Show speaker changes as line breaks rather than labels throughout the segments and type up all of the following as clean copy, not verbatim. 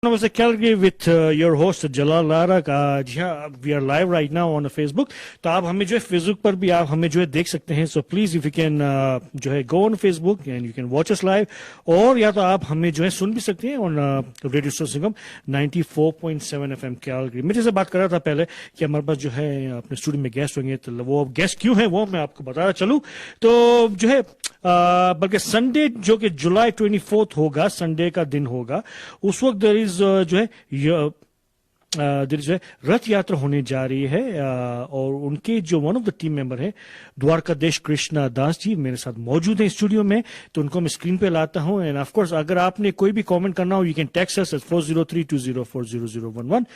Namaste Calgary with your host Jalal Lara का जी हाँ we are live right now on Facebook. तो आप हमें जो है फेसबुक पर भी आप हमें जो है देख सकते हैं। So please if you can जो है go on Facebook and you can watch us live, और या तो आप हमें जो है सुन भी सकते हैं on radio Sangam 94.7 FM Calgary. मैं जैसे बात कर रहा था पहले कि हमारे पास जो है अपने स्टूडियो में गेस्ट होंगे, तो वो गेस्ट क्यों है वो मैं आपको बताना चलूँ तो जो है बल्कि संडे जो कि जुलाई 24 होगा, संडे का दिन होगा, उस वक्त देयर इज जो है रथ यात्रा होने जा रही है। और उनके जो one of the team member है द्वारकाधीश कृष्णा दास जी मेरे साथ मौजूद हैं स्टूडियो में, तो उनको मैं स्क्रीन पे लाता हूं। एंड ऑफ कोर्स अगर आपने कोई भी कमेंट करना हो you can text us at 4032040011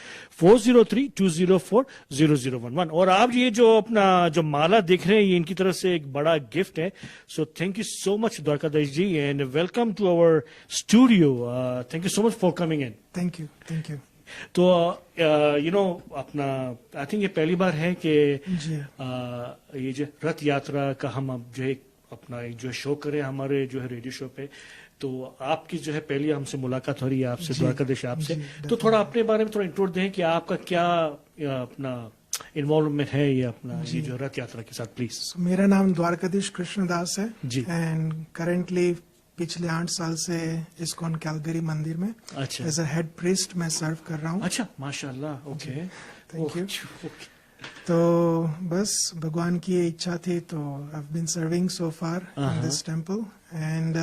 4032040011। और आप ये जो अपना जो माला देख रहे हैं ये इनकी तरफ से एक बड़ा गिफ्ट है। So thank you so much Dwarkadhish ji and welcome to our studio. Thank you so much for coming in.
Thank you.
तो यू नो अपना आई थिंक ये पहली बार है कि ये जो रथ यात्रा का हम अब जो है अपना एक जो शो करें हमारे जो है रेडियो शो पे। तो आपकी जो है पहली हमसे मुलाकात हो रही है आपसे, द्वारकाधीश आपसे। तो थोड़ा अपने बारे में थोड़ा इंट्रो दें कि आपका क्या अपना इन्वॉल्वमेंट है ये अपना ये जो रथ यात्रा के साथ, प्लीज।
मेरा नाम द्वारकाधीश कृष्णदास है
जी।
एंड करेंटली पिछले 8 साल से इस्कॉन कैलगरी मंदिर में
अच्छा
एज अ हेड प्रीस्ट मैं सर्व कर रहा हूँ।
अच्छा माशाल्लाह। Okay
thank you. तो बस भगवान की ये इच्छा थी, तो I have been serving so far in this temple and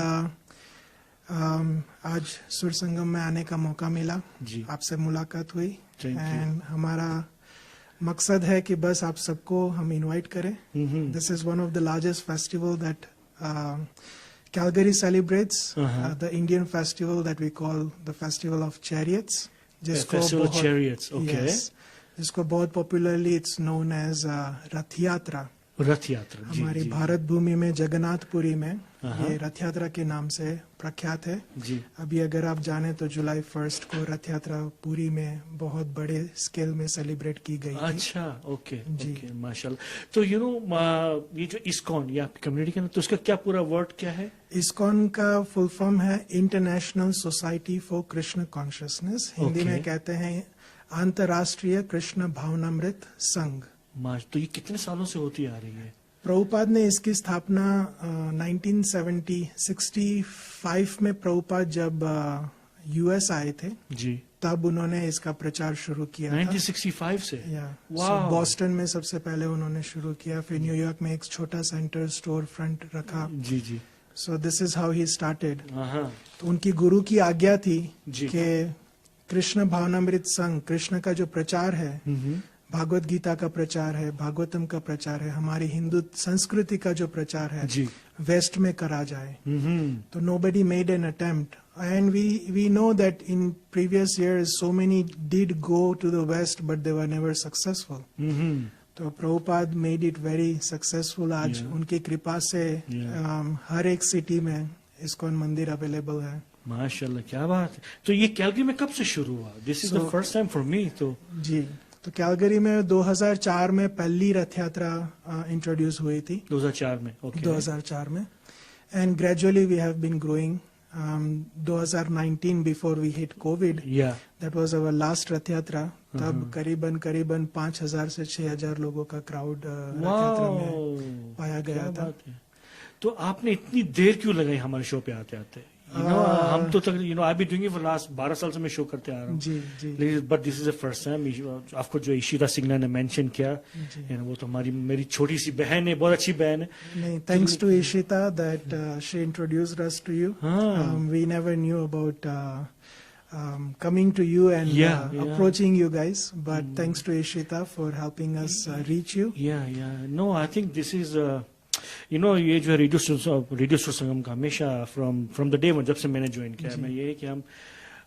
आज सुर संगम में आने का मौका मिला, आपसे मुलाकात हुई एंड हमारा मकसद है कि बस आप सबको हम इनवाइट करें। This is one of the largest festival that Calgary celebrates the Indian festival that we call the Festival of Chariots.
Festival of Chariots, okay.
Yes, जिसको बहुत popularly it's known as रथ यात्रा।
रथ यात्रा
हमारी भारत भूमि में जगन्नाथपुरी में ये रथ यात्रा के नाम से प्रख्यात है
जी।
अभी अगर आप जाने तो जुलाई 1 को रथ यात्रा पुरी में बहुत बड़े स्केल में सेलिब्रेट की गई।
अच्छा ओके जी माशाल्लाह। तो यू नो ये जो इस्कॉन या कम्युनिटी का, तो उसका क्या पूरा वर्ड क्या है?
इस्कॉन का फुल फॉर्म है international society for Krishna consciousness. Hindi में कहते हैं अंतर्राष्ट्रीय कृष्ण भावनामृत संघ।
तो ये कितने सालों से होती आ रही है?
प्रभुपाद ने इसकी स्थापना 1965 में प्रभुपाद जब यूएस आए थे
जी,
तब उन्होंने इसका प्रचार शुरू किया
1965 से।
बॉस्टन में सबसे पहले उन्होंने शुरू किया, फिर न्यूयॉर्क में एक छोटा सेंटर स्टोर फ्रंट रखा।
जी जी।
So this is how he started. तो उनकी गुरु की आज्ञा थी कि कृष्ण भावनामृत संघ, कृष्ण का जो प्रचार है, भागवत गीता का प्रचार है, भागवतम का प्रचार है, हमारी हिंदू संस्कृति का जो प्रचार है वेस्ट में करा जाए। तो nobody made an attempt and we know that in previous years so many did go to the west but they were never successful. तो Prabhupada made it very successful। आज उनकी कृपा से हर एक सिटी में इस्कॉन मंदिर अवेलेबल है।
माशाल्लाह, क्या बात है। तो ये कैलगरी में कब से शुरू हुआ? This is the first time for me. तो
जी, तो कैलगरी में 2004 में पहली रथ यात्रा इंट्रोड्यूस हुई थी।
2004 में? okay.
2004 में and gradually we have been growing. 2019 before we hit covid, that was our last Rath Yatra. तब करीबन 5,000 से 6,000 लोगों का क्राउड रथ यात्रा में पाया गया था।
तो आपने इतनी देर क्यों लगाई हमारे शो पे आते आते? हम तो तक I be doing it for last 12 साल से मैं शो करते आ रहा हूँ जी। But this is the first time. आपको जो इशिता सिंगला ने मेंशन किया, वो तो मेरी छोटी सी बहन है, बहुत अच्छी बहन है।
नहीं, thanks to Ishita that she introduced us to you. We never knew about coming to you and approaching you guys, but thanks to Ishita for helping us reach you.
No, I think this is you know ये जो radio संगम का हमेशा from the day one जब से मैंने join किया मैं ये कि हम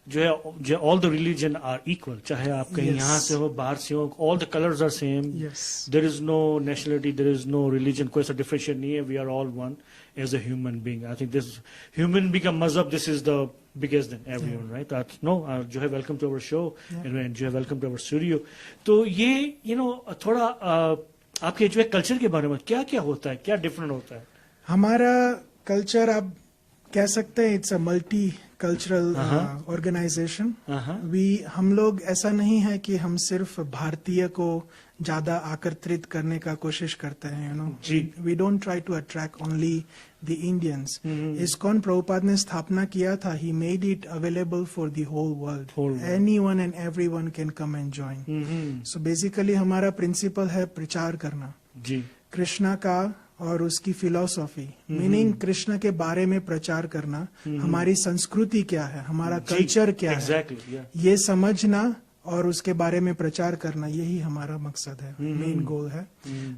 जो है all the religion are equal, चाहे आप कहीं यहाँ से हो बाहर से हो, all the colours are same. There is no nationality, there is no religion, कोई सा डिफरेंशिएट नहीं है। We are all one as a human being. I think this human being का मजहब this is the biggest than everyone, right? No जो है welcome to our show and जो है वेलकम टू अवर स्टूडियो। तो ये यू नो थोड़ा आपके जो है कल्चर के बारे में क्या क्या होता है, क्या डिफरेंट होता है?
हमारा कल्चर अब कह सकते हैं it's a multi cultural organisation. हम लोग ऐसा नहीं है कि हम सिर्फ भारतीय को ज्यादा आकर्षित करने का कोशिश करते हैं, you know. We don't try to attract only the Indians. ISKCON Prabhupada ने स्थापना किया था. He made it available for the whole world. Anyone and everyone can come and join. So basically हमारा प्रिंसिपल है प्रचार करना कृष्णा का और उसकी फिलॉसफी, मीनिंग कृष्ण के बारे में प्रचार करना. हमारी संस्कृति क्या है, हमारा कल्चर क्या है, ये समझना और उसके बारे में प्रचार करना, यही हमारा मकसद है, मेन गोल है.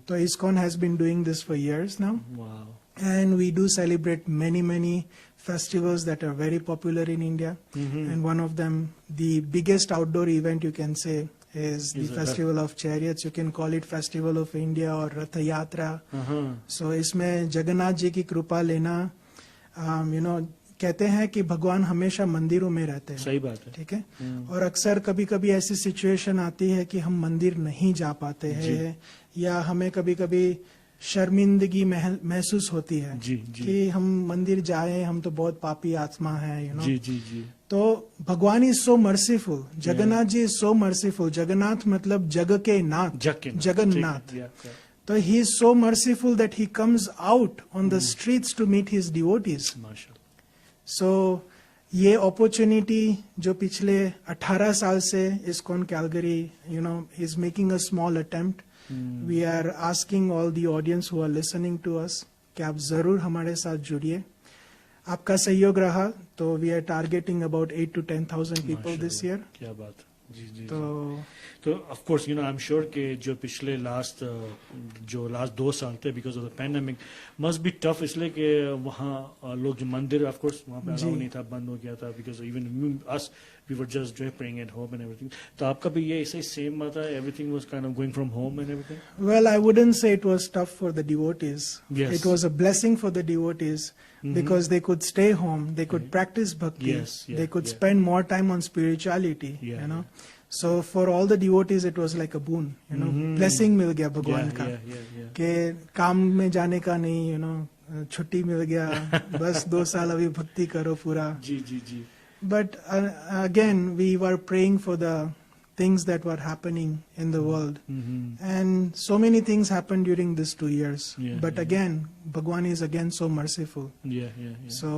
तो ISKCON has been doing this for years now, and we do celebrate many festivals that are very popular in India. And one of them, the biggest outdoor event you can say, is the Festival of Chariots. You can call it Festival of India or Rath Yatra. So इसमें जगन्नाथ जी की कृपा लेना, you know, कहते हैं कि भगवान हमेशा मंदिरों में रहते हैं.
सही बात है.
ठीक है. और अक्सर कभी कभी ऐसी सिचुएशन आती है कि हम मंदिर नहीं जा पाते हैं, या हमें कभी कभी शर्मिंदगी महसूस होती है कि हम मंदिर जाए, हम तो बहुत पापी आत्मा है, यू नो. तो भगवान is so merciful. Jagannath ji is so merciful. Jagannath मतलब जग के नाथ, जगन्नाथ. तो he is so merciful that he comes out on the streets to meet his devotees. So ये अपॉर्चुनिटी जो पिछले 18 साल से ISKCON Calgary, you know, is making a small attempt. We are asking all the audience who are listening to us कि आप जरूर हमारे साथ जुड़िए. आपका सहयोग रहा तो we are targeting about 8 to 10,000 people this year.
क्या बात. जी. तो of course, you know, I am sure कि जो पिछले लास्ट 2 साल थे because of the pandemic must be tough, इसलिए कि वहाँ लोग जो मंदिर, ऑफ कोर्स वहाँ पे अलाउ नहीं था, बंद हो गया था, because even as we were just praying at home and everything. तो आपका भी ये ऐसा ही सेम था, everything was kind of going from home and everything?
Well, I wouldn't say it was tough for the devotees. Yes. It was a blessing for the devotees because they could stay home, they could practice bhakti, they could spend more time on spirituality, you know. So for all the devotees it was like a boon, you know. Blessing मिल गया भगवान का कि काम में जाने का नहीं, you know, छुट्टी मिल गया, बस 2 साल अभी भक्ति करो पूरा. जी. But again we were praying for the things that were happening in the world, and so many things happened during these 2 years. But again Bhagwan is again so merciful. So,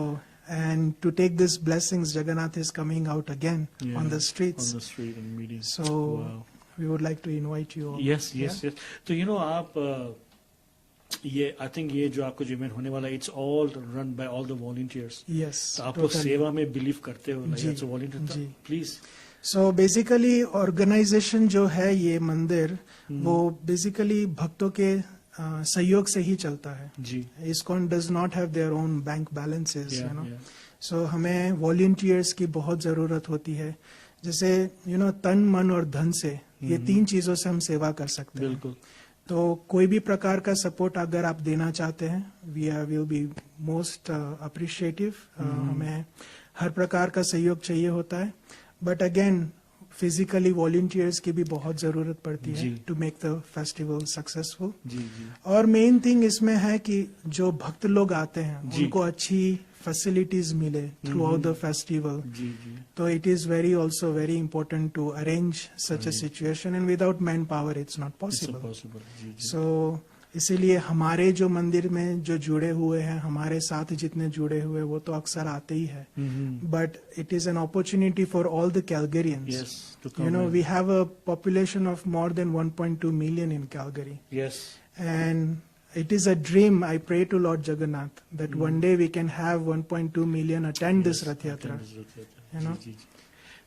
and to take these blessings, Jagannath is coming out again on the streets.
On the street and meeting.
So we would like to invite you all.
Yes. तो you know, आप ये I think ये जो आपको जो event होने वाला, it's all run by all the volunteers.
Yes.
तो आप लोग सेवा में बिलीव करते हो, like as a volunteer, please.
So basically organization जो है ये मंदिर, वो basically भक्तों के सहयोग से ही चलता है. ISKCON does not have their own bank balances, you know. So हमें volunteers की बहुत जरूरत होती है. जैसे you know, तन मन और धन से, ये 3 चीजों से हम सेवा कर सकते हैं. बिल्कुल. तो कोई भी प्रकार का सपोर्ट अगर आप देना चाहते हैं, we will be most appreciative. हमें हर प्रकार का सहयोग चाहिए होता है. बट अगेन फिजिकली वॉलंटियर्स की भी बहुत जरूरत पड़ती है to make the festival successful. और मेन थिंग इसमें है कि जो भक्त लोग आते हैं उनको अच्छी फैसिलिटीज मिले थ्रू आउट द फेस्टिवल. तो it is also very important to arrange such a situation, and without manpower it's not possible. So इसीलिए हमारे जो मंदिर में जो जुड़े हुए हैं, हमारे साथ जितने जुड़े हुए, वो तो अक्सर आते ही है. But it is an opportunity for all the Calgarians. You know, we have a population of more than 1.2 million in Calgary. Yes. And it is a dream. I pray to Lord Jagannath that one day we can have 1.2 million attend this Rath Yatra. You know.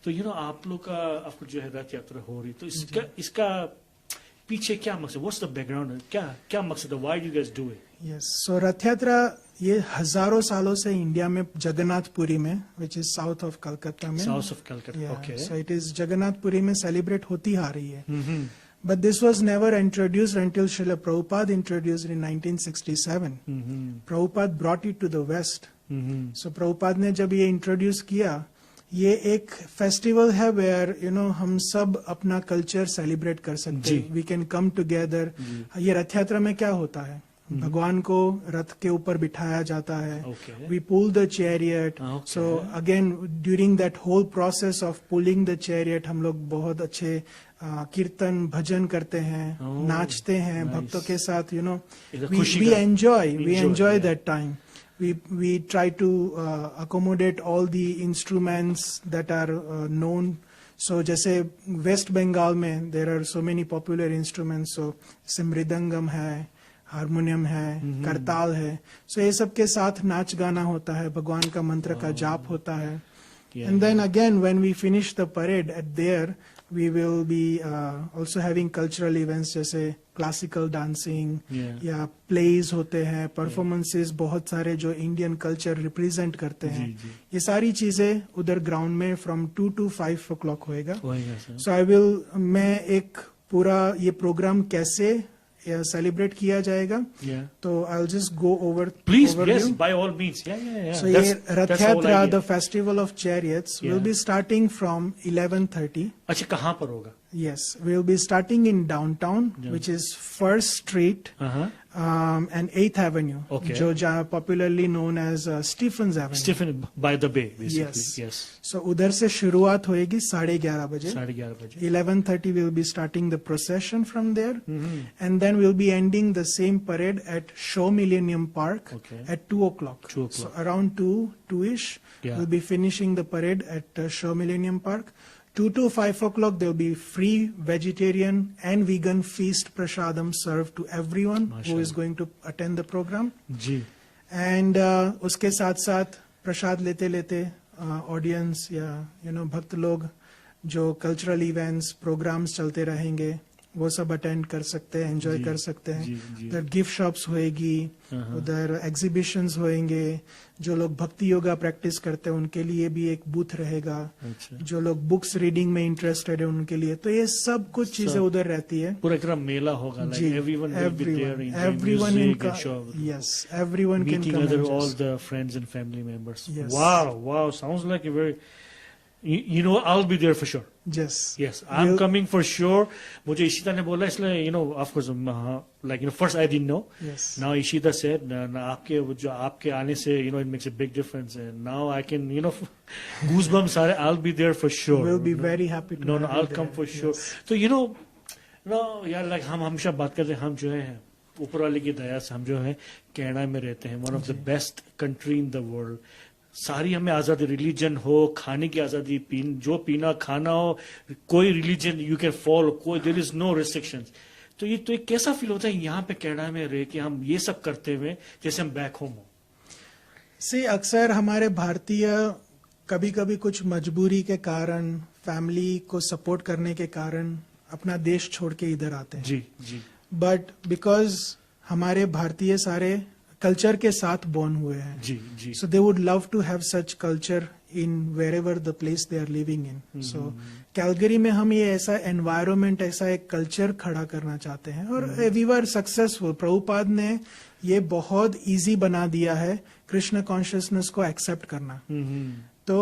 तो you know, आप लोग का आपको जो है रथ यात्रा हो रही, तो इसका पीछे क्या मकसद? What's the background? क्या मकसद है? Why do you guys do it?
Yes. So रथ यात्रा ये हजारों सालों से इंडिया में जगन्नाथपुरी में, which is south of Calcutta में. South of Calcutta. Okay. So it is Jagannathpuri में सेलिब्रेट होती आ रही है. But this was never introduced until Srila Prabhupada introduced in 1967. Prabhupada brought it to the West. So Prabhupada ने जब ये introduce किया, ये एक फेस्टिवल है वेयर यू नो हम सब अपना कल्चर सेलिब्रेट कर सकते हैं. We can come together. ये रथ यात्रा में क्या होता है, भगवान को रथ के ऊपर बिठाया जाता है.
Okay.
We pull the chariot.
Okay.
So again, during that whole process of pulling the chariot, हम लोग बहुत अच्छे कीर्तन भजन करते हैं,
Oh,
नाचते हैं
nice.
भक्तों के साथ. You know,
It's a
we
खुशी का-
enjoy
yeah.
that time. We try to accommodate all the instruments that are known. So जैसे वेस्ट बंगाल में there are so many popular instruments. So जैसे मृदंगम है, हारमोनियम है, करताल है. So ये सब के साथ नाच गाना होता है, भगवान का मंत्र का जाप होता है.
Yeah,
And then again, when we finish the parade at there, we will be also having cultural events जैसे classical dancing
Yeah.
या plays होते हैं, performances बहुत सारे जो Indian culture represent करते हैं.
जी, जी.
ये सारी चीजें उधर ग्राउंड में from 2 to 5 o'clock होएगा.
होएगा सर.
So मैं एक पूरा ये प्रोग्राम कैसे सेलिब्रेट किया जाएगा,
Yeah.
तो I'll just go over
Please,
overview.
yes, by all means. Yeah.
So ये रथ
that's the whole
यात्रा,
idea.
the festival of chariots, will
Yeah.
be starting from 11:30.
अच्छा, कहाँ पर होगा?
Yes, we'll be starting in downtown,
Yeah.
which is First Street
Uh-huh.
and 8th Avenue,
Okay.
जो popularly known as Stephens Avenue.
Stephen by the Bay, basically.
Yes.
Yes.
So उधर से शुरुआत होएगी 11:30 बजे.
11:30 बजे.
11:30 we'll be starting the procession from there,
Mhm.
and then we'll be ending the same parade at Show Millennium Park
Okay.
at 2 o'clock.
2 o'clock.
So around 2-ish,
Yeah.
we'll be finishing the parade at Show Millennium Park. 2 to 5 o'clock there'll be free vegetarian and vegan feast prasadam served to everyone who is
Mashallah.
going to attend the program.
Ji.
And उसके साथ साथ प्रसाद लेते लेते audience या भक्त लोग जो cultural events programmes चलते रहेंगे वो सब अटेंड कर सकते हैं, एंजॉय
जी,
कर सकते हैं.
जी, जी.
उधर गिफ्ट शॉप्स होएगी, उधर एग्जीबिशंस होएंगे. जो लोग भक्ति योगा प्रैक्टिस करते हैं उनके लिए भी एक बूथ रहेगा.
अच्छा.
जो लोग बुक्स रीडिंग में इंटरेस्टेड है उनके लिए, तो ये सब कुछ चीजें
सब.
उधर रहती है.
पूरा एक तरह मेला होगा. Like
ji,
everyone will be there, enjoying
everyone
music
in
and show.
yes, everyone can
Meeting
come
other
and
all
just-
the friends and family members.
Yes.
Wow. Sounds like a very. You know, I'll be there for sure.
Yes.
Yes, I'm
We'll-
coming for sure. मुझे इशिता ने बोला इसलिए of course first I didn't know.
Yes.
Now Ishita said आपके आने से it makes a big difference, and now I can goosebumps are. I'll be there for sure.
We'll be very happy to
No,
have you
I'll
there.
come for sure.
Yes.
So यार like हम हमेशा बात करते हैं, हम जो है ऊपर वाले की दया से हम जो है कनाडा में रहते हैं, one of the best country in the world. सारी हमें आजादी, रिलीजन हो, खाने की आजादी, जो पीना खाना हो, कोई रिलीजन यू कैन फॉलो, कोई देयर इज नो रिस्ट्रिक्शंस. तो ये कैसा फील होता है यहाँ पे कनाडा में रह के हम ये सब करते हुए जैसे हम बैक होम हो?
से अक्सर हमारे भारतीय कभी कभी कुछ मजबूरी के कारण, फैमिली को सपोर्ट करने के कारण अपना देश छोड़ के इधर आते हैं.
जी.
बट बिकॉज हमारे भारतीय सारे कल्चर के साथ बोर्न हुए हैं,
जी.
so they would love to have such culture in wherever the place they are living in. So Calgary में हम ये ऐसा एनवायरनमेंट, ऐसा एक कल्चर खड़ा करना चाहते हैं और वी वर सक्सेसफुल. प्रभुपाद ने ये बहुत इजी बना दिया है कृष्ण कॉन्शियसनेस को एक्सेप्ट करना. तो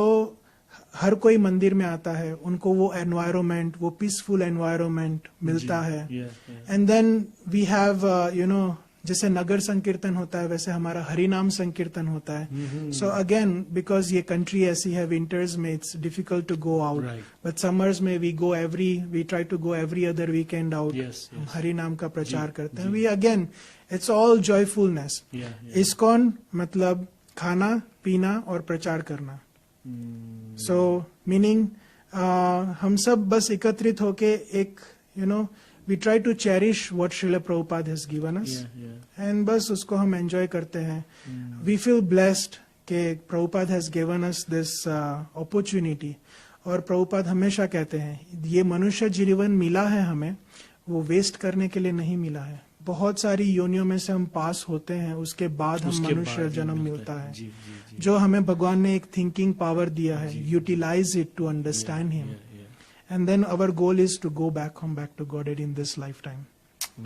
हर कोई मंदिर में आता है, उनको वो एनवायरनमेंट, वो पीसफुल एनवायरनमेंट मिलता है. एंड देन वी हैव जैसे नगर संकीर्तन होता है वैसे हमारा हरिनाम संकीर्तन होता है. सो अगेन बिकॉज ये कंट्री ऐसी है, विंटर्स में it's difficult to go out, but summers में we try to go every other weekend out. हरिनाम का प्रचार करते हैं. We again it's all joyfulness. ISKCON मतलब खाना पीना और प्रचार करना. सो मीनिंग हम सब बस एकत्रित होके एक we try to cherish what Srila Prabhupada has given us. And बस उसको हम enjoy करते हैं. We feel blessed कि Prabhupada has given us this opportunity. और Prabhupada हमेशा कहते हैं ये मनुष्य जीवन मिला है हमें, वो वेस्ट करने के लिए नहीं मिला है. बहुत सारी योनियों में से हम पास होते हैं, उसके बाद हम मनुष्य जन्म मिलता है. जो हमें भगवान ने एक थिंकिंग पावर दिया है, utilise it to understand him. And then our goal is to go back to Godhead in this lifetime.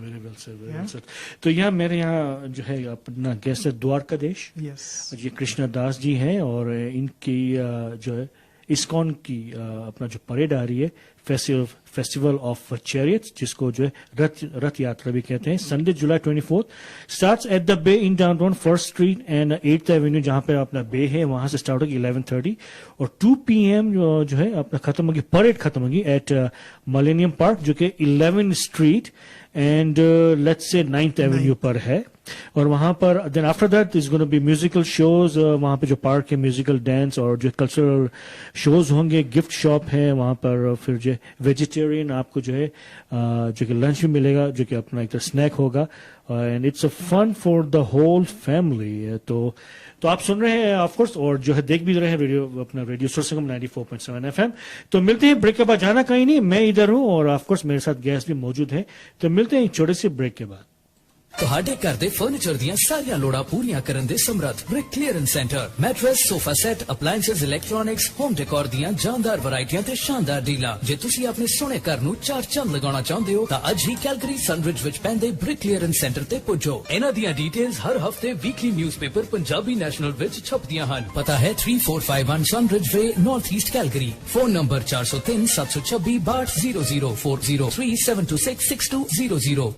Very well said, very well said. तो यहाँ मेरे यहाँ जो है अपना गेस्ट है द्वारकाधीश.
Yes.
ये कृष्णदास जी हैं और इनकी जो है इस्कॉन की अपना जो परेड आ रही है, फेस्टिवल ऑफ चैरियट्स, जिसको जो है रथ यात्रा भी कहते हैं, Sunday July 24 starts at the bay in downtown first street and 8th avenue, जहां पे अपना बे है वहां से स्टार्ट होगी 11:30 और 2 PM जो है अपना खत्म होगी, परेड खत्म होगी एट मिलेनियम पार्क, जो कि 11th street and let's say 9th Avenue पर है। और वहां पर then after that is gonna be musical shows, वहां पे जो पार्क है, म्यूजिकल डांस और जो कल्चरल शोज होंगे, गिफ्ट शॉप है वहां पर, फिर जो वेजिटेरियन आपको जो है जो कि लंच भी मिलेगा, जो कि अपना एक तरह स्नैक होगा, and it's a fun for the whole family. तो आप सुन रहे हैं ऑफ कोर्स, और जो है देख भी रहे हैं रेडियो सुर संगम 94.7 FM। तो मिलते हैं ब्रेक के बाद, जाना कहीं नहीं, मैं इधर हूं और ऑफ कोर्स मेरे साथ गेस्ट भी मौजूद है। तो मिलते हैं एक छोटे से ब्रेक के बाद।
ਤੁਹਾਡੇ ਘਰ ਦੇ ਫਰਨੀਚਰ ਦੀਆਂ ਸਾਰੀਆਂ ਲੋੜਾਂ ਪੂਰੀਆਂ ਕਰਨ ਦੇ ਸਮਰੱਥ Brick clearance centre, mattress, sofa set, appliances, electronics, home decor ਦੀਆਂ ਜਾਨਦਾਰ ਵੈਰਾਈਟੀਆਂ ਤੇ ਸ਼ਾਨਦਾਰ ਡੀਲਾਂ। ਜੇ ਤੁਸੀਂ ਆਪਣੇ ਸੋਹਣੇ ਘਰ ਨੂੰ ਚਾਰ ਚੰਨ ਲਗਾਉਣਾ ਚਾਹੁੰਦੇ ਹੋ ਤਾਂ ਅੱਜ ਹੀ ਕੈਲਗਰੀ ਸਨਰਿਜ ਵਿੱਚ ਪੈਂਦੇ ਬ੍ਰਿਕ ਕਲੀਅਰੈਂਸ ਸੈਂਟਰ ਤੇ ਪੁੱਜੋ। ਇਹਨਾਂ ਦੀਆਂ ਡਿਟੇਲਸ ਹਰ ਹਫਤੇ ਵੀਕਲੀ ਨਿਊਜ਼ਪੇਪਰ ਪੰਜਾਬੀ ਨੈਸ਼ਨਲ ਵਿੱਚ ਛਪਦੀਆਂ ਹਨ। ਪਤਾ ਹੈ 3451 Sunridge Way, North East Calgary. Phone number 403726 6200 4037266200।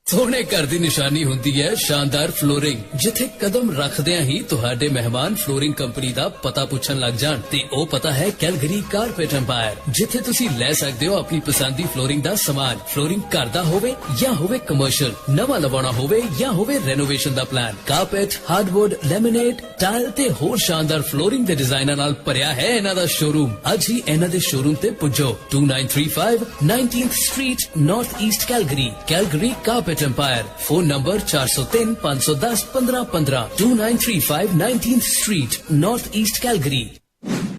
ਸੋਹਣੇ ਘਰ ਦੀ ਨਿਸ਼ਾਨੀ ਹੁੰਦੀ ਹੈ ਸ਼ਾਨਦਾਰ ਫਲੋਰਿੰਗ, ਜਿੱਥੇ ਕਦਮ ਰੱਖਦਿਆਂ ਹੀ ਤੁਹਾਡੇ ਮਹਿਮਾਨ ਫਲੋਰਿੰਗ ਕੰਪਨੀ ਦਾ ਪਤਾ ਪੁੱਛਣ ਲੱਗ ਜਾਣ। ਤੇ ਉਹ ਪਤਾ ਹੈ ਕੈਲਗਰੀ ਕਾਰਪੇਟ ਐਮਪਾਇਰ, ਜਿੱਥੇ ਤੁਸੀਂ ਲੈ ਸਕਦੇ ਹੋ ਆਪਣੀ ਪਸੰਦ ਦੀ ਫਲੋਰਿੰਗ ਦਾ ਸਮਾਨ। ਫਲੋਰਿੰਗ ਘਰ ਦਾ ਹੋਵੇ ਜਾਂ ਹੋਵੇ ਕਮਰਸ਼ੀਅਲ, ਨਵਾਂ ਲਵਾਉਣਾ ਹੋਵੇ ਜਾਂ ਹੋਵੇ ਰੈਨੋਵੇਸ਼ਨ ਦਾ plan, carpet, hardwood, laminate, tile ਤੇ ਹੋਰ ਸ਼ਾਨਦਾਰ ਫਲੋਰਿੰਗ ਦੇ ਡਿਜ਼ਾਈਨਾਂ ਨਾਲ ਭਰਿਆ ਹੈ ਇਹਨਾਂ ਦਾ ਸ਼ੋਰੂਮ। ਅੱਜ ਹੀ ਇਹਨਾਂ ਦੇ ਸ਼ੋਰੂਮ ਤੇ ਪੁੱਜੋ। 2935 19th Street, North East Calgary, Calgary Carpet Empire। Phone number 403 510 1515 2935 19th Street, North East Calgary।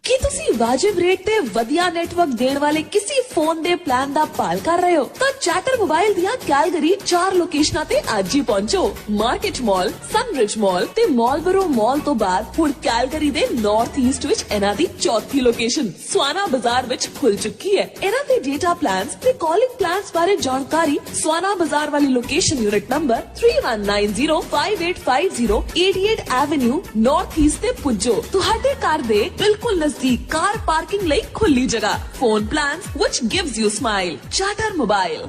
ਕੀ ਤੁਸੀਂ ਵਾਜਿਬ ਰੇਟ ਤੇ ਵਧੀਆ ਨੈਟਵਰਕ ਦੇਣ ਵਾਲੇ ਕਿਸੇ ਫੋਨ ਦੇ ਪਲਾਨ ਦਾ ਭਾਲ ਕਰ ਰਹੇ ਹੋ ਤਾਂ ਚੈਟਰ ਮੋਬਾਈਲ ਦੀਆਂ ਕੈਲਗਰੀ 4 ਲੋਕੇਸ਼ਨਾਂ ਤੇ ਅੱਜ ਹੀ ਪਹੁੰਚੋ। ਮਾਰਕੀਟ ਮਾਲ, ਸਨਰਿਜ ਮਾਲ ਤੇ ਮਾਲਬਰੋ ਮਾਲ ਤੋਂ ਬਾਅਦ ਹੁਣ ਕੈਲਗਰੀ ਦੇ ਨਾਰਥ ਈਸਟ ਵਿੱਚ ਇਹਨਾਂ ਦੀ ਚੌਥੀ ਲੋਕੇਸ਼ਨ ਸਵਾਨਾ ਬਾਜ਼ਾਰ ਵਿੱਚ ਖੁੱਲ ਚੁੱਕੀ ਹੈ। ਇਹਨਾਂ ਦੇ ਡੇਟਾ ਪਲਾਨਸ ਤੇ ਕਾਲਿੰਗ ਪਲਾਨਸ ਬਾਰੇ ਜਾਣਕਾਰੀ ਸਵਾਨਾ ਬਾਜ਼ਾਰ ਵਾਲੀ location unit number 31905850 88 avenue north East ਤੇ ਪੁੱਜੋ। ਤੁਹਾਡੇ ਘਰ ਦੇ ਬਿਲਕੁਲ ਨਜ਼ਦੀਕ ਕਾਰ ਪਾਰਕਿੰਗ ਲਈ ਖੁੱਲੀ ਜਗ੍ਹਾ। Phone plans which gives you smile। Charter mobile.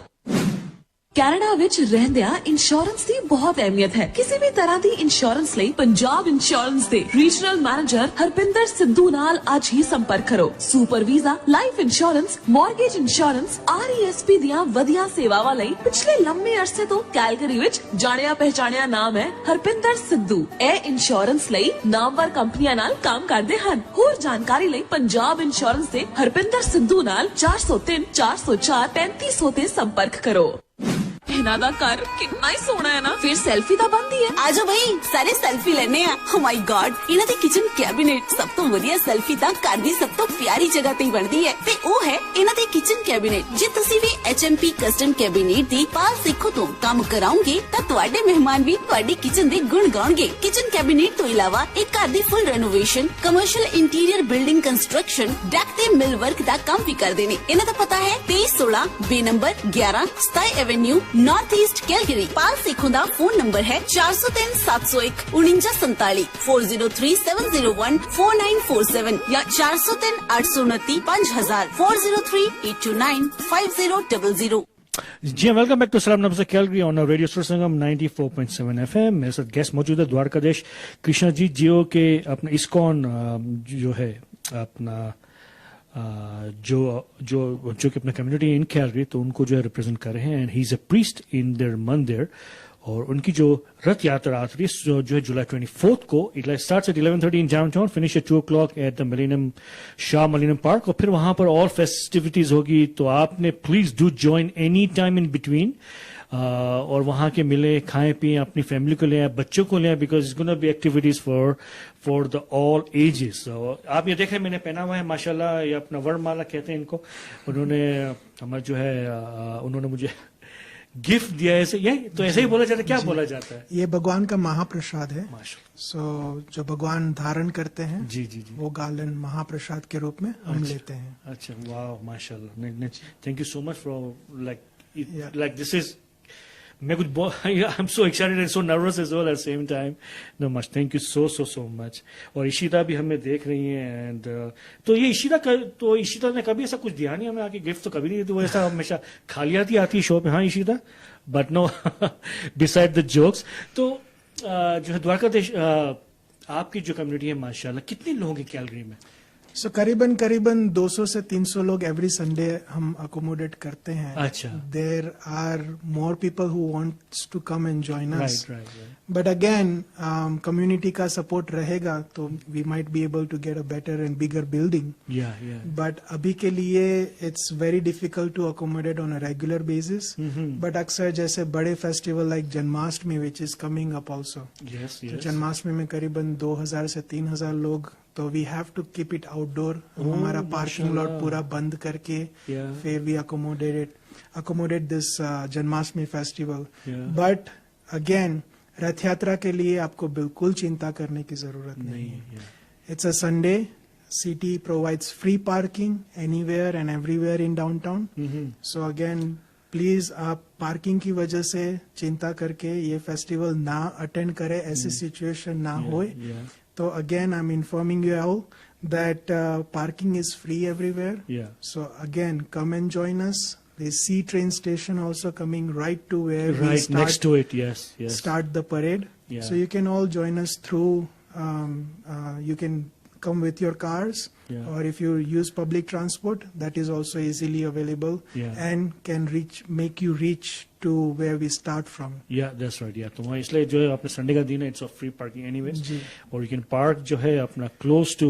Canada ਵਿੱਚ ਰਹਿੰਦਿਆਂ ਇੰਸ਼ੋਰੈਂਸ ਦੀ ਬਹੁਤ ਅਹਿਮੀਅਤ ਹੈ। ਕਿਸੇ ਵੀ ਤਰ੍ਹਾਂ ਦੀ ਇੰਸ਼ੋਰੈਂਸ ਲਈ ਪੰਜਾਬ ਇੰਸ਼ੋਰੈਂਸ ਦੇ ਰੀਜਨਲ ਮੈਨੇਜਰ ਹਰਪਿੰਦਰ ਸਿੱਧੂ ਨਾਲ ਅੱਜ ਹੀ ਸੰਪਰਕ ਕਰੋ। Super visa, life insurance, mortgage insurance, RESP ਦੀਆਂ ਵਧੀਆ ਸੇਵਾਵਾਂ ਲਈ ਪਿਛਲੇ ਲੰਮੇ ਅਰਸੇ ਤੋਂ ਕੈਲਗਰੀ ਵਿੱਚ ਜਾਣਿਆ ਪਹਿਚਾਣਿਆ ਨਾਮ ਹੈ ਹਰਪਿੰਦਰ ਸਿੱਧੂ। ਇਹ ਇੰਸ਼ੋਰੈਂਸ ਲਈ ਨਾਮਵਰ ਕੰਪਨੀਆਂ ਨਾਲ ਕੰਮ ਕਰਦੇ ਹਨ। ਹੋਰ ਜਾਣਕਾਰੀ ਲਈ ਪੰਜਾਬ ਇੰਸ਼ੋਰੈਂਸ ਦੇ ਹਰਪਿੰਦਰ ਸਿੱਧੂ ਨਾਲ 403 404 3500 ਤੇ ਸੰਪਰਕ ਕਰੋ। ਇਹਨਾਂ ਦਾ ਘਰ ਕਿੰਨਾ ਹੀ ਸੋਹਣਾ ਹੈ ਨਾ, ਫਿਰ ਸੈਲਫੀ ਤਾਂ ਬਣਦੀ ਹੈ।
ਆਜੋ ਭਾਈ ਸਾਰੇ ਸੈਲਫੀ ਲੈਣੇ ਆ। ਓ ਮਾਈ ਗॉड, ਇਹਨਾਂ ਦੇ ਕਿਚਨ ਕੈਬਿਨੇਟ ਸਭ ਤੋਂ ਵਧੀਆ ਸੈਲਫੀ ਤਾਂ ਘਰ ਦੀ ਸਭ ਤੋਂ ਪਿਆਰੀ ਜਗ੍ਹਾ ਤੇ ਹੀ ਬਣਦੀ ਹੈ ਤੇ ਉਹ ਹੈ ਇਹਨਾਂ ਦੇ ਕਿਚਨ ਕੈਬਿਨੇਟ। ਜੇ ਤੁਸੀਂ ਵੀ HMP ਕਸਟਮ ਕੈਬਿਨੇਟ ਦੀ ਪਾਲ ਸਿੱਖੋ ਤੋਂ ਕੰਮ ਕਰਾਉਂਗੇ ਤਾਂ ਤੁਹਾਡੇ ਮਹਿਮਾਨ ਵੀ ਤੁਹਾਡੀ ਕਿਚਨ ਦੇ ਗੁਣ ਗਾਉਣਗੇ। ਕਿਚਨ ਕੈਬਿਨੇਟ ਤੋਂ ਇਲਾਵਾ ਇੱਕ ਘਰ ਦੀ full renovation, commercial interior building construction, deck ਤੇ ਮਿਲ ਵਰਕ ਦਾ ਕੰਮ ਵੀ ਕਰਦੇ ਨੇ। ਇਹਨਾਂ ਦਾ ਪਤਾ ਹੈ 2316 bay number 11 27 avenue north East Calgary. ਪਾਲ ਸਿੱਖੋ ਦਾ ਫੋਨ ਨੰਬਰ ਹੈ 403701 4947 403701 4947 ਜਾਂ 403829 5000 403829 5000।
जी वेलकम बैक टू सलाम नमस्ते Calgary on radio Sur Sangam 94.7 FM। मेरे साथ गेस्ट मौजूद है द्वारकाधीश कृष्णा जी जियो के अपना इस्कॉन जो है अपना जो जो जो कि अपना कम्युनिटी इन कैलगरी, तो उनको जो है रिप्रेजेंट कर रहे हैं and he is a priest in their मंदिर। और उनकी जो रथ यात्रा आती है जो है जुलाई 24 को, it starts at 11:30 in downtown, finish at 2 o'clock at the millennium park. और फिर वहां पर और फेस्टिविटीज होगी, तो आपने please do join any time in between. और वहां के मिले, खाएं पिए, अपनी फैमिली को ले आए, बच्चों को ले आए, because it's gonna be activities for the all ages. आप ये देखें मैंने पहना हुआ है माशाल्लाह, ये अपना वरमाला कहते हैं इनको। उन्होंने हमारा जो है उन्होंने मुझे गिफ्ट दिया है। ऐसे यही तो ऐसे ही बोला जाता है, क्या बोला जाता है?
ये भगवान का महाप्रसाद है।
माशाल्लाह।
सो जो भगवान धारण करते हैं
जी जी जी,
वो गालन महाप्रसाद के रूप में हम लेते हैं।
अच्छा, वाह, माशाल्लाह। Thank you so much for like this is मैं कुछ I am so excited and so nervous as well at same time. No much, thank you so much. और इशिता भी हमें देख रही है एंड तो ये इशिता ने कभी ऐसा कुछ दिया नहीं हमें आके, गिफ्ट तो कभी नहीं दी, वो ऐसा हमेशा खाली आती है शो पे। हाँ Ishita, but no beside the jokes. तो जो है द्वारकाधीश, आपकी जो कम्युनिटी है माशाल्लाह, कितने लोग हैं कैलगरी में?
सो करीबन 200 से 300 लोग एवरी संडे हम अकोमोडेट करते हैं।
अच्छा।
There are more people who wants to come and join us,
right.
But again community का सपोर्ट रहेगा तो we might be able to get a better and bigger building.
या
बट अभी के लिए it's very difficult to accommodate on a regular basis. But अक्सर जैसे बड़े festival like Janmashtami which is coming up also,
yes
तो जन्माष्टमी में करीबन 2000 से 3000 लोग, तो we have to keep it outdoor. हमारा पार्किंग लॉट पूरा बंद करके फिर we accommodate this Janmashtami festival. But again Rath Yatra के लिए आपको बिल्कुल चिंता करने की जरूरत नहीं है। It's a Sunday, city provides free parking anywhere and everywhere in downtown. So again please आप पार्किंग की वजह से चिंता करके ये फेस्टिवल ना अटेंड करें, ऐसी सिचुएशन ना होए। So again, I'm informing you all that parking is free everywhere.
Yeah.
So again, come and join us. There's Sea train station also coming right to where we
right
start,
next to it. Yes.
start the parade.
Yeah.
So you can all join us through. You can come with your cars, or if you use public transport, that is also easily available and can make you reach to where we start from.
Yeah, that's right. Yeah, तो वहाँ इसलिए जो है अपने Sunday का दिन है, it's of free parking anyways. और you can park जो है अपना close to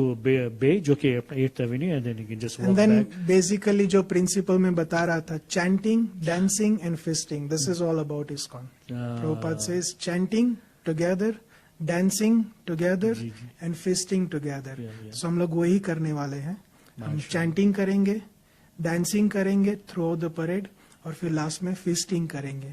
bay जो कि अपना 8th Avenue, and then you can just walk
and then
back.
basically जो principal में बता रहा था, chanting, dancing and feasting. This is all about ISKCON. Prabhupada says chanting together, dancing together and feasting together. So हम लोग वही करने वाले हैं। हम chanting करेंगे, dancing करेंगे throughout the parade, और फिर लास्ट में feasting करेंगे।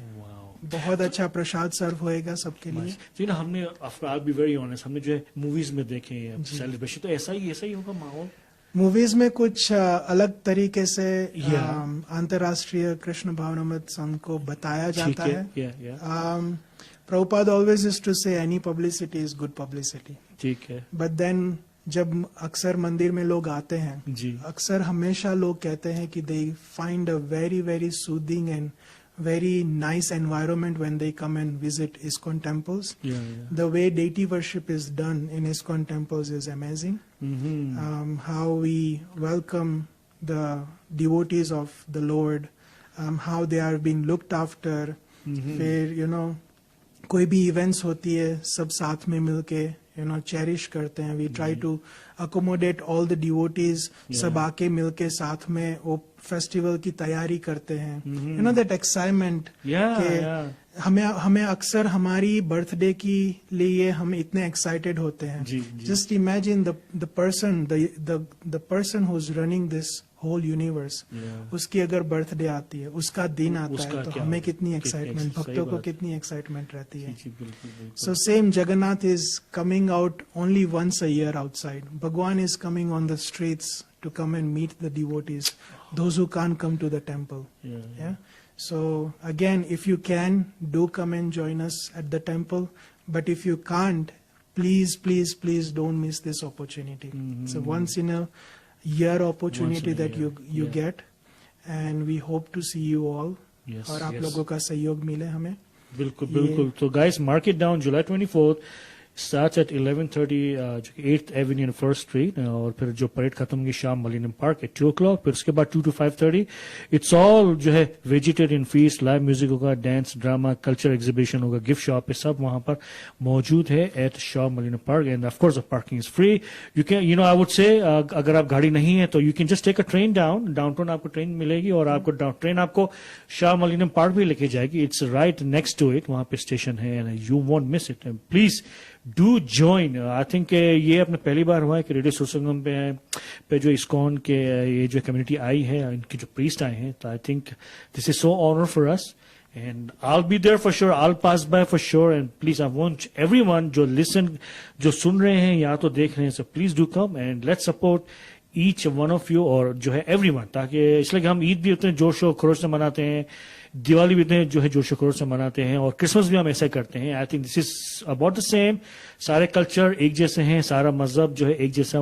बहुत अच्छा प्रसाद सर्व होएगा सबके लिए।
तो ना हमने I'll be very honest, हमने जो है मूवीज में देखे हैं सेलिब्रेशन, तो ऐसा ही होगा माहौल।
मूवीज में कुछ अलग तरीके से अंतर्राष्ट्रीय कृष्ण भावनामृत संघ को बताया जाता है। Prabhupada always used to say any publicity is good publicity.
ठीक है।
But then जब अक्सर मंदिर में लोग आते हैं, अक्सर हमेशा लोग कहते हैं कि they find a very very soothing and very nice environment when they come and visit ISKCON temples. The way deity worship is done in ISKCON temples is amazing. How we welcome the devotees of the Lord, how they are being looked after. फिर कोई भी events होती है सब साथ में मिलके cherish करते हैं। We try to accommodate all the devotees, सब आके मिलके साथ में वो फेस्टिवल की तैयारी करते हैं। दैट एक्साइटमेंट हमें अक्सर हमारी बर्थडे की लिए हम इतने एक्साइटेड होते हैं। Just imagine the person who is running this whole universe, उसकी अगर बर्थडे आती है, उसका दिन आता है, तो हमें कितनी एक्साइटमेंट, भक्तों को कितनी एक्साइटमेंट रहती है। So same Jagannath is coming out only once a year outside. भगवान is coming on the streets to come and meet the devotees, those who can't come to the temple. So again, if you can, do come and join us at the temple. But if you can't, please don't miss this opportunity. It's a once in a year opportunity that you get, and we hope to see you all. और आप लोगों का सहयोग मिले हमें।
बिल्कुल। तो guys, mark it down, July 24th. Starts at 11:30 8th Avenue and 1st Street, और फिर जो परेड खत्म होगी शाम मिलेनियम पार्क at 2 o'clock, फिर उसके बाद 2 to 5:30 इट्स ऑल जो है वेजिटेरियन फीस्ट, लाइव म्यूजिक होगा, डांस, ड्रामा, कल्चर एग्जीबिशन होगा, गिफ्ट शॉप है, सब वहां पर मौजूद है एट शाह millennium park. And of course the parking is free. You can I would say अगर आप गाड़ी नहीं है तो you can just take a train downtown आपको ट्रेन मिलेगी, और आपको ट्रेन आपको शाह मिलेनियम पार्क भी लेके जाएगी। It's right next to it, वहां पे स्टेशन है, and you won't miss it. Please do join. I think ये अपने पहली बार हुआ है कि रेडियो सुसंगम पे जो ISKCON के ये जो कम्युनिटी आई है, इनके जो प्रीस्ट आए हैं, तो I think this is so honour for us, and I will be there for sure, I will pass by for sure. And please I want everyone जो सुन रहे हैं या तो देख रहे हैं, so please do come and let's support each one of you और जो है एवरीवन, ताकि इसलिए कि हम ईद भी उतने जोश और खरोश से मनाते हैं, दिवाली भी इतने जो है जोश और खरोश से मनाते हैं, और क्रिसमस भी हम ऐसा करते हैं. आई think this is about the same. सारे कल्चर एक जैसे हैं, सारा मजहब जो है एक जैसा,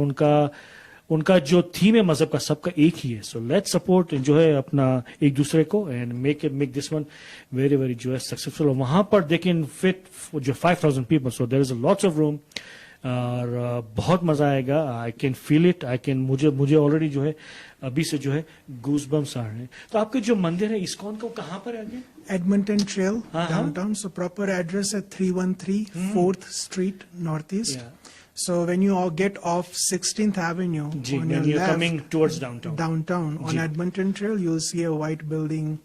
उनका जो थीम है मजहब का सबका एक ही है. सो लेट्स सपोर्ट जो है अपना एक दूसरे को and make this one very very जो है सक्सेसफुल. वहां पर दे कैन फिट जो 5,000 people, so there is lots of room और बहुत मजा आएगा. आई कैन फील इट, मुझे ऑलरेडी जो है अभी से जो है गूज़बम्स आ रहे हैं. तो आपके जो मंदिर है इस्कॉन का कहाँ पर है आगे?
Edmonton Trail,
हाँ,
downtown. So proper address at 313 4th Street, Northeast.
Yeah.
So when you all get off 16th Avenue
ji,
on
when
your
you're
left,
coming towards downtown.
on
ji.
Edmonton Trail, you'll see a white building.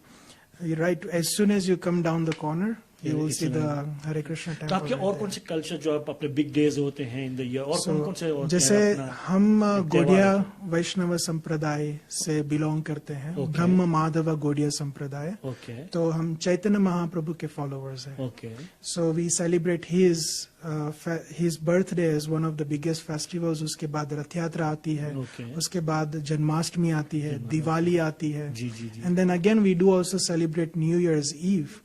Right as soon as you come down the corner, you will see the Hare Krishna temple.
तो आपके
right
और
there.
कौन से culture जो आप अपने big days होते हैं इन द ईयर, और
So,
कौन से होते
जैसे
हैं अपना?
हम
त्योहार
गौड़िया
है।
वैष्णव संप्रदाय से बिलोंग करते हैं,
Okay.
ब्रह्म माधव गौड़िया संप्रदाय.
ओके
तो हम चैतन्य महाप्रभु के फॉलोअर्स हैं.
Okay
So we celebrate his birthday as one of the biggest festivals. उसके बाद रथ यात्रा आती है,
Okay.
उसके बाद जन्माष्टमी आती है, दिवाली आती है,
जी जी जी.
and then again we do also celebrate New Year's Eve.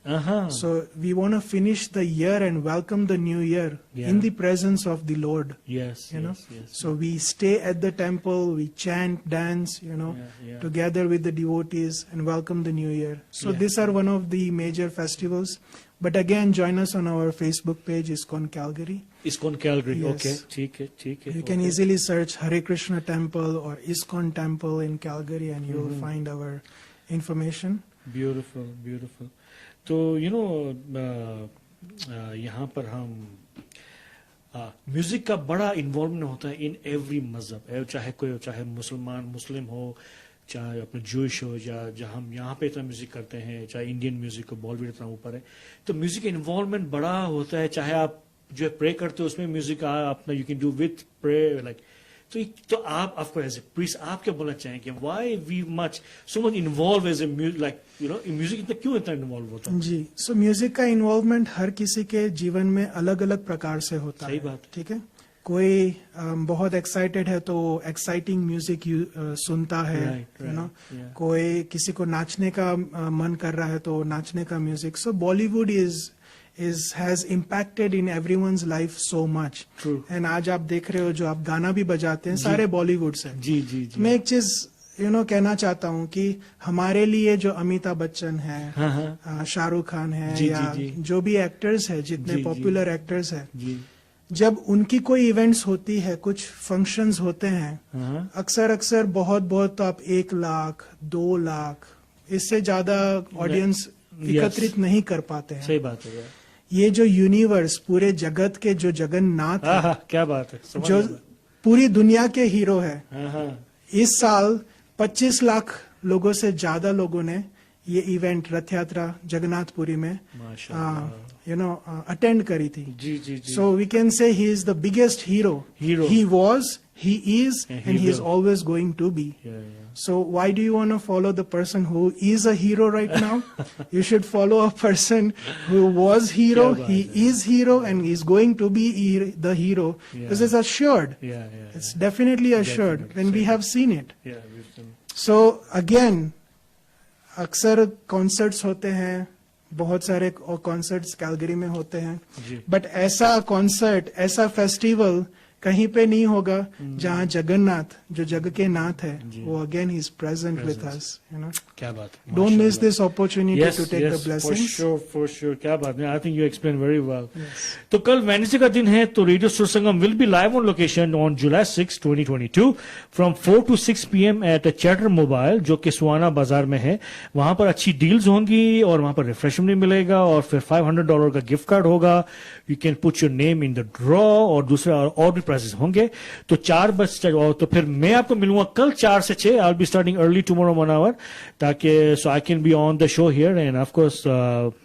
So we want to finish the year and welcome the new year
Yeah.
in the presence of the Lord.
Yes
You know,
yes
so we stay at the temple, we chant, dance,
Yeah.
together with the devotees and welcome the new year. So
Yeah.
these are one of the major festivals. But again, join us on our Facebook page, ISKCON Calgary.
ISKCON Calgary.
Yes.
Okay ठीक है ठीक है.
You can easily search Hare Krishna Temple or ISKCON Temple in Calgary and you will find our information.
Beautiful beautiful. तो you no यहाँ पर हम music का बड़ा इन्वॉल्वमेंट होता है इन एवरी मजहब, चाहे मुस्लिम हो, चाहे अपने जूश हो, या जहाँ हम यहाँ पे इतना म्यूजिक करते हैं, चाहे इंडियन म्यूजिक को बॉलीवुड इतना ऊपर है, तो म्यूजिक का इन्वॉल्वमेंट बड़ा होता है. चाहे आप जो है प्रे करते हो उसमें म्यूजिक अपना you can do with pray like. तो आप आपको एज ए प्रीस्ट आप क्या बोलना चाहेंगे, why we much so much involve as a like music इतना क्यों इतना इन्वॉल्व होता है?
जी, सो म्यूजिक का इन्वॉल्वमेंट हर किसी के जीवन में अलग अलग प्रकार से होता
सही
है.
बात.
ठीक है, कोई बहुत एक्साइटेड है तो एक्साइटिंग म्यूजिक सुनता है.
Right, yeah.
कोई किसी को नाचने का मन कर रहा है तो नाचने का music. So Bollywood has impacted in everyone's life so much.
True.
And आज आप देख रहे हो जो आप गाना भी बजाते हैं सारे बॉलीवुड से.
जी जी जी.
मैं एक चीज कहना चाहता हूँ कि हमारे लिए जो अमिताभ बच्चन है,
हाँ.
शाहरुख खान है,
जी,
या
जी, जी.
जो भी एक्टर्स है, जितने
जी, जी.
पॉपुलर एक्टर्स है,
जी
जब उनकी कोई इवेंट्स होती है, कुछ फंक्शंस होते हैं,
हाँ.
अक्सर बहुत तो आप 1 लाख 2 लाख इससे ज्यादा ऑडियंस एकत्रित नहीं कर पाते हैं.
सही बात है यार.
ये जो यूनिवर्स, पूरे जगत के जो जगन्नाथ है,
क्या बात है. समझ
जो
गया.
पूरी दुनिया के हीरो है,
हाँ.
इस साल 25 लाख लोगों से ज्यादा लोगों ने ये इवेंट रथ यात्रा जगन्नाथपुरी में
माशाल्लाह.
अटेंड करी थी.
जी जी जी.
So we can say he is the biggest hero.
Hero.
He was, he is,
And
and
he
he is
will.
always going to be.
Yeah.
So why do you want to follow the person who is a hero right now? You should follow a person who was hero,
क्या बात
he
है.
is hero, and is going to be the hero. Because it's assured.
Yeah.
It's definitely assured,
Definitely.
and we have seen it.
Yeah, we've seen.
So again, अक्सर concerts होते हैं, बहुत सारे concerts Calgary में होते हैं,
जी.
But ऐसा concert, ऐसा फेस्टिवल कहीं पे नहीं होगा जहाँ जगन्नाथ, जो जग के नाथ है, वो again he is present with us.
क्या बात है.
Don't miss this opportunity
Yes,
to take the
yes, for
blessings.
sure. क्या बात है. I think you explained very well. तो कल वेडनेसडे का दिन है, तो radio Sursangam will be live on location on July 6, 2022 from 4 to 6 p.m. at Chatter Mobile, जो कि सुहाना बाजार में है. वहां पर अच्छी डील्स होंगी और वहां पर रिफ्रेशमेंट भी मिलेगा और फिर $500 का गिफ्ट कार्ड होगा. You can put your name in the draw और दूसरे और भी प्राइजेस होंगे. तो 4 बजे और तो फिर मैं आपको मिलूंगा कल 4 से 6. आई will be starting early tomorrow 1 hour, ताकि so I can be on the show here, and of course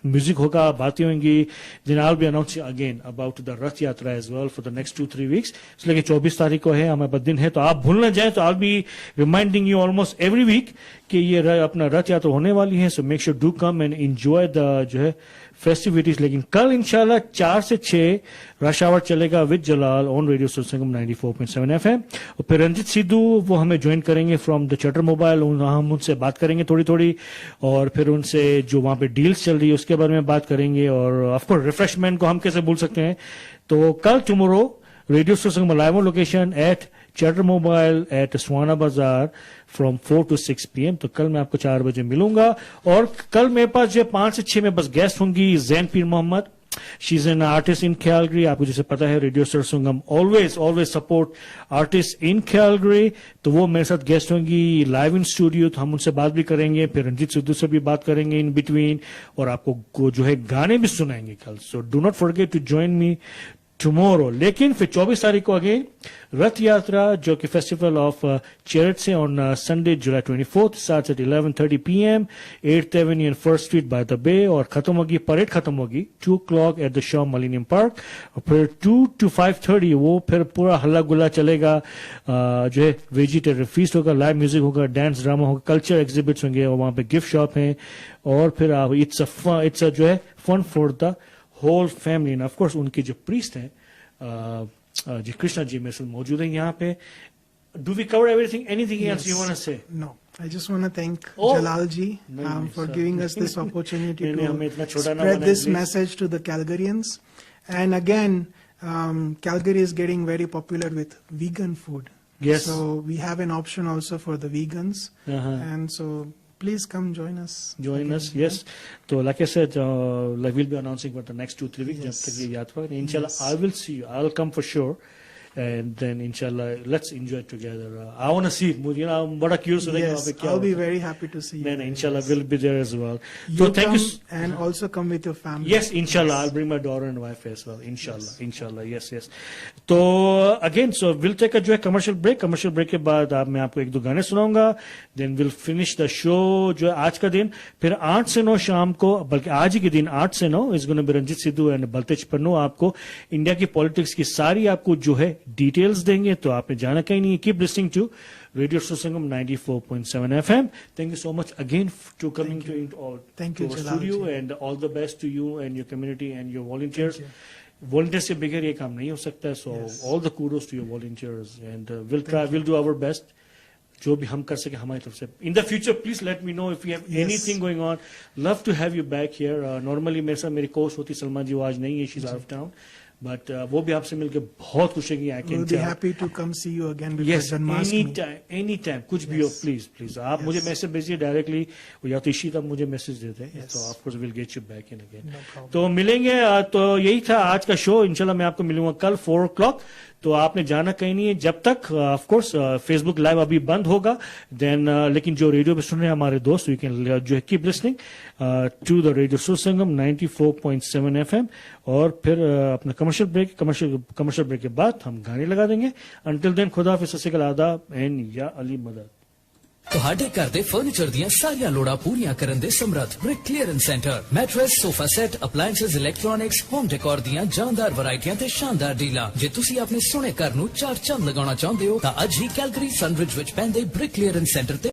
music होगा, बातें होंगी. Then I'll be announcing again about the Rath Yatra as well for the next 2-3 weeks. इसलिए कि 24 तारीख को है, हमारे पास दिन है, तो आप भूल ना जाए. तो I'll be reminding you almost every week कि ये अपना रथ यात्रा होने वाली है. So make sure do come and enjoy the जो है फेस्टिविटीज. लेकिन कल इंशाल्लाह 4 से 6 रश आवर चलेगा with Jalal on radio Sur Sangam 94.7 FM। और फिर रंजित सिद्धू वो हमें ज्वाइन करेंगे फ्रॉम द चैटर मोबाइल, हम उनसे बात करेंगे थोड़ी थोड़ी, और फिर उनसे जो वहां पे डील्स चल रही है उसके बारे में बात करेंगे, और ऑफकोर्स रिफ्रेशमेंट को हम कैसे भूल सकते हैं। तो कल tomorrow radio Sur Sangam live on location at Chatr mobile at Suhana Bazaar from 4 to 6 PM। तो कल मैं आपको 4 बजे मिलूंगा, और कल मेरे पास जो 5 से 6 में बस गेस्ट होंगी Jain Pir Mohammad. She is an artist in Calgary, आपको जैसे पता है radio Sur Sangam always support artist in Calgary. तो वो मेरे साथ गेस्ट होंगी लाइव इन स्टूडियो, तो हम उनसे बात भी करेंगे, फिर रंजीत सिद्धू से भी बात करेंगे इन बिटवीन, और आपको जो है गाने भी सुनाएंगे कल। So do not forget to join me tomorrow. लेकिन फिर 24 तारीख को अगेन रथ यात्रा जो कि फेस्टिवल ऑफ चैरिट से on Sunday July 24 starts at 11:30 PM 8th Avenue and 1st Street by the Bay, और खत्म होगी, परेड खत्म होगी 2 o'clock at the Shaw millennium park, और फिर 2 to 5:30 वो फिर पूरा हल्ला गुल्ला चलेगा, जो है वेजिटेरियन फीस्ट होगा, लाइव म्यूजिक होगा, डांस ड्रामा होगा, कल्चर एग्जिबिट्स होंगे, और वहां पे गिफ्ट शॉप है, और फिर इट्स जो है fun for the whole family. And of course उनके जो प्रीस्ट हैं जी कृष्णा जी मेरे साथ मौजूद है यहाँ पे। Do we cover everything, anything else you want to say?
No, I just want to thank
Oh.
Jalal ji for
sir.
giving us this opportunity
नहीं, हमें इतना
to
छोटा ना
spread
बनाएं,
this
please.
message to the Calgarians. And again, Calgary is getting very popular with vegan food.
Yes.
So we have an option also for the vegans. And so please come join us.
Join us, yes. So like I said, like we'll be announcing for the next 2-3 weeks.
Yes.
जब तक ये यात्रा है, inshallah,
Yes.
I will see you. I'll come for sure. And then inshallah, let's enjoy it together. I want to see it. मुझे ना बड़ा curious हो रहा है कि वहाँ पे
Yes,
क्या
I'll be
होता है।
very happy to see you.
नहीं, inshallah, we'll be there as well.
You
So thank
come
you.
and also come with your family.
Yes, inshallah, I'll bring my daughter and wife as well. Inshallah, yes. तो again, so we'll take a जो है commercial break के बाद मैं आपको 1-2 गाने सुनाऊंगा, then we'll finish the show जो है आज का दिन, फिर 8 से 9 शाम को, बल्कि आज ही के दिन 8 से 9 is going to be Ranjit Sidhu and Baltej Pannu आपको इंडिया की पॉलिटिक्स की सारी आपको जो है डिटेल्स देंगे, तो आपने जाना कहीं नहीं है। Keep listening to radio Sur Sangam 94.7 FM। Thank you so much again to coming
Thank you,
to our
Jalal
studio,
ji.
and all the best to you and your community and your volunteers. Volunteers से बगैर ये काम नहीं हो सकता है, so
Yes.
all the kudos to your volunteers, and we'll do our best. जो भी हम कर सके हमारी तरफ से। In the future, please let me know if you have
Yes.
anything going on. Love to have you back here. Normally मेरे साथ मेरी कोच होती सलमा जी, वो आज नहीं है, she's out of town. But वो भी आपसे मिलकर बहुत खुश है कि I can
We'll be
tell.
happy to come see you again before
Yes,
Janmashtami.
anytime, कुछ भी हो,
Yes.
please. आप
Yes.
मुझे मैसेज भेजिए डायरेक्टली, या तो इसी तब मुझे मैसेज देते हैं,
Yes.
तो of course will get you back in again.
No problem.
तो मिलेंगे, तो यही था आज का शो। इंशाल्लाह मैं आपको मिलूंगा कल 4 o'clock। तो आपने जाना कहीं नहीं है जब तक, ऑफ कोर्स फेसबुक लाइव अभी बंद होगा, देन लेकिन जो रेडियो पे सुन रहे हैं हमारे दोस्त, यू कैन जो है keep listening to the radio Sur Sangam 94.7 FM। और फिर अपना कमर्शियल ब्रेक के बाद हम गाने लगा देंगे। अंटिल देन खुदा हाफिज़, सत श्री अकाल, आदाब एंड या अली मदद।
ਤੁਹਾਡੇ ਘਰ ਦੇ ਫਰਨੀਚਰ ਦੀਆਂ ਸਾਰੀਆਂ ਲੋੜਾਂ ਪੂਰੀਆਂ ਕਰਨ ਦੇ ਸਮਰੱਥ Brick clearance centre, mattress, sofa set, appliances, electronics, home decor ਦੀਆਂ ਜਾਨਦਾਰ ਵੈਰਾਈਟੀਆਂ ਤੇ ਸ਼ਾਨਦਾਰ ਡੀਲਾਂ। ਜੇ ਤੁਸੀਂ ਆਪਣੇ ਸੋਹਣੇ ਘਰ ਨੂੰ ਚਾਰ ਚੰਦ ਲਗਾਉਣਾ ਚਾਹੁੰਦੇ ਹੋ ਤਾਂ ਅੱਜ ਹੀ ਕੈਲਗਰੀ ਸਨਰਿਜ ਵਿੱਚ ਪੈਂਦੇ ਬ੍ਰਿਕ ਕਲੀਅਰੈਂਸ ਸੈਂਟਰ ਤੇ